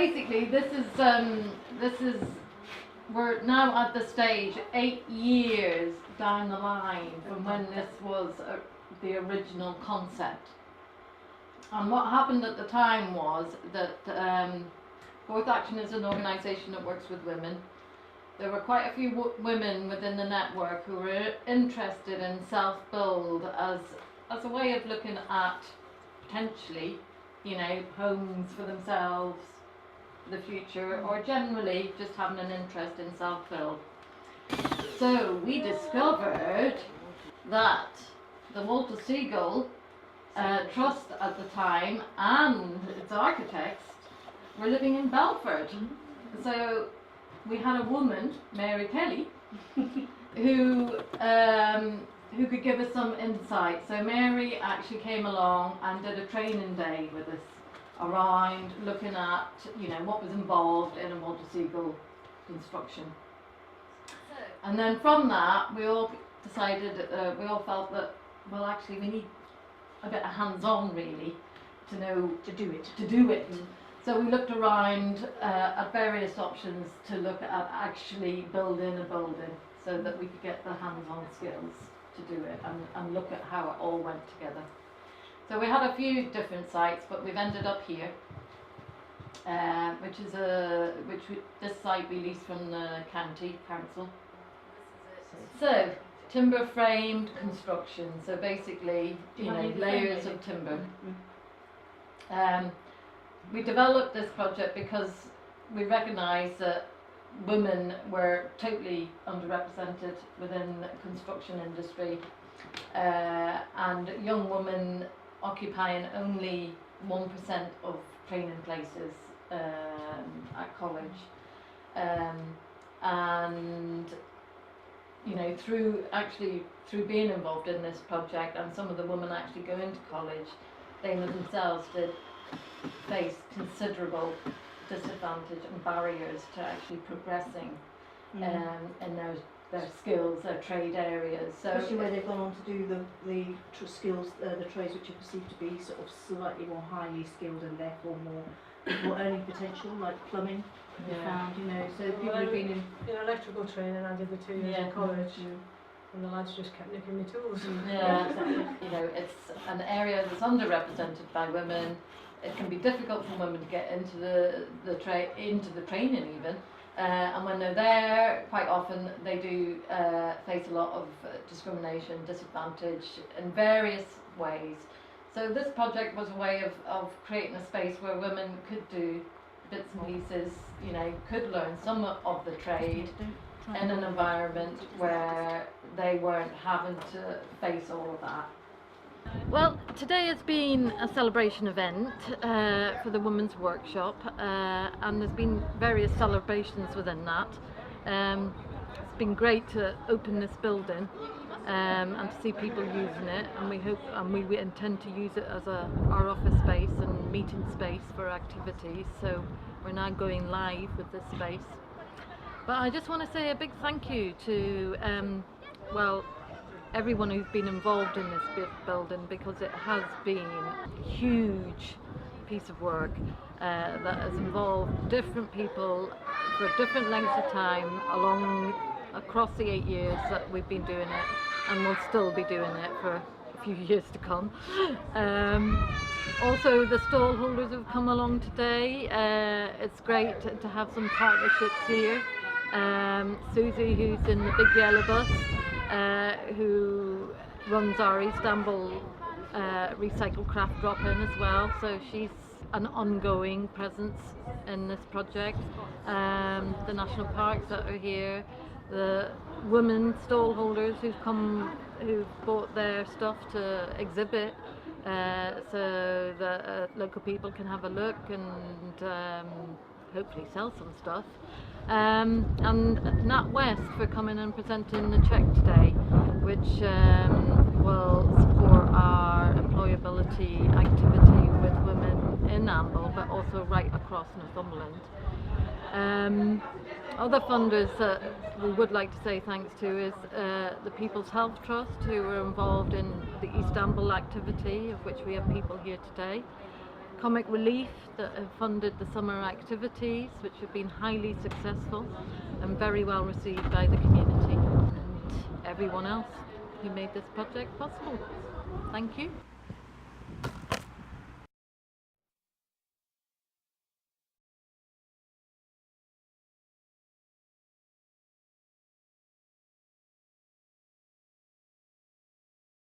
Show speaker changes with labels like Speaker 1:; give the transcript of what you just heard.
Speaker 1: basically, we're now at the stage 8 years down the line from when this was the original concept. And what happened at the time was that Fourth Action is an organisation that works with women. There were quite a few women within the network who were interested in self-build as a way of looking at potentially, homes for themselves for the future, or generally just having an interest in self-build. So we discovered that the Walter Siegel Trust at the time and its architects were living in Belford. So we had a woman, Mary Kelly, who could give us some insight. So Mary actually came along and did a training day with us around looking at, what was involved in a Walter Siegel construction. And then from that, we all decided, we all felt that, well, actually, we need a bit of hands-on, really, to know to do it. So we looked around at various options to look at actually building a building, so that we could get the hands-on skills to do it and look at how it all went together. So we had a few different sites, but we've ended up here, this site we leased from the county council. So timber framed construction. So basically, layers of timber. We developed this project because we recognised that women were totally underrepresented within the construction industry, and young women occupying only 1% of training places at college, and through being involved in this project, and some of the women actually going to college, they themselves did face considerable disadvantage and barriers to actually progressing in their skills, their trade areas. So
Speaker 2: especially where they've gone on to do the skills, the trades which are perceived to be sort of slightly more highly skilled and therefore more earning potential, like plumbing. Found, so people have been in
Speaker 3: electrical training. I did the 2 years in college, and the lads just kept nicking me tools.
Speaker 1: Yeah, exactly. It's an area that's underrepresented by women. It can be difficult for women to get into the training even, and when they're there, quite often they do face a lot of discrimination, disadvantage in various ways. So this project was a way of creating a space where women could do bits and pieces, could learn some of the trade in an environment where they weren't having to face all of that. Well, today has been a celebration event for the Women's Workshop, and there's been various celebrations within that. It's been great to open this building and to see people using it, and we intend to use it as our office space and meeting space for activities. So we're now going live with this space. But I just want to say a big thank you to everyone who's been involved in this building, because it has been a huge piece of work that has involved different people for different lengths of time across the 8 years that we've been doing it, and we'll still be doing it for a few years to come. Also, the stall holders who've come along today, it's great to have some partnerships here. Susie, who's in the big yellow bus, who runs our Istanbul recycled craft drop-in as well, so she's an ongoing presence in this project. The national parks that are here, the women stall holders who've bought their stuff to exhibit, so that local people can have a look and hopefully sell some stuff. And NatWest for coming and presenting the check today, which will support our employability activity with women in Amble, but also right across Northumberland. Other funders that we would like to say thanks to is the People's Health Trust, who were involved in the Istanbul activity, of which we have people here today. Comic Relief that have funded the summer activities, which have been highly successful and very well received by the community, and everyone else who made this project possible. Thank you.